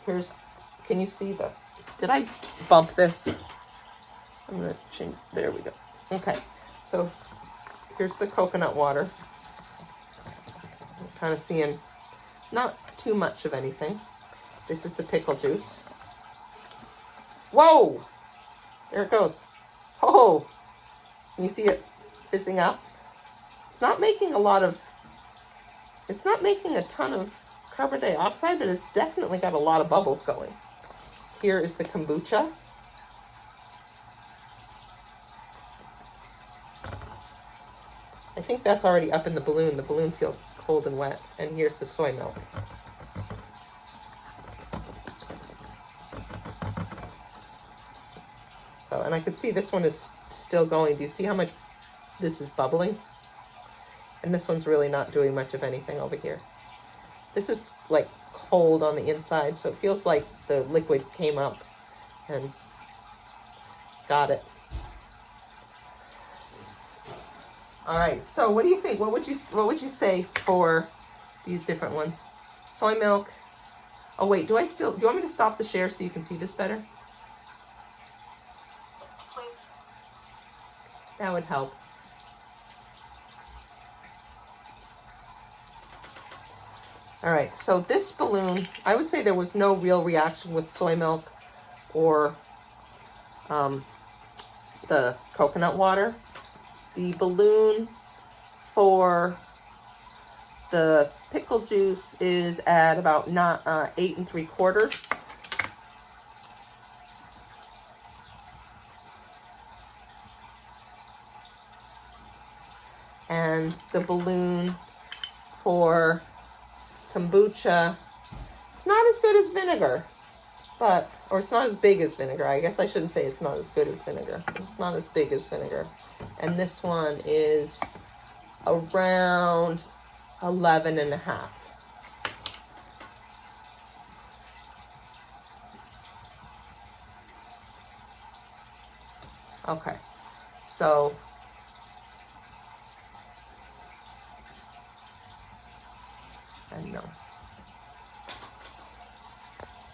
here's, can you see did I bump this? I'm gonna change, there we go. Okay, so here's the coconut water. I'm kind of seeing not too much of anything. This is the pickle juice. Whoa! There it goes. Oh! Can you see it fizzing up? It's not making a ton of carbon dioxide, but it's definitely got a lot of bubbles going. Here is the kombucha. I think that's already up in the balloon. The balloon feels cold and wet. And here's the soy milk. Oh, and I can see this one is still going. Do you see how much this is bubbling? And this one's really not doing much of anything over here. This is like cold on the inside, so it feels like the liquid came up and got it. All right, so what do you think? What would you say for these different ones? Soy milk. Oh wait, do you want me to stop the share so you can see this better? That would help. All right, so this balloon, I would say there was no real reaction with soy milk or the coconut water. The balloon for the pickle juice is at about 8 3/4. And the balloon for kombucha, it's not as good as vinegar, or it's not as big as vinegar. I guess I shouldn't say it's not as good as vinegar. It's not as big as vinegar. And this one is around 11.5. Okay, so I know.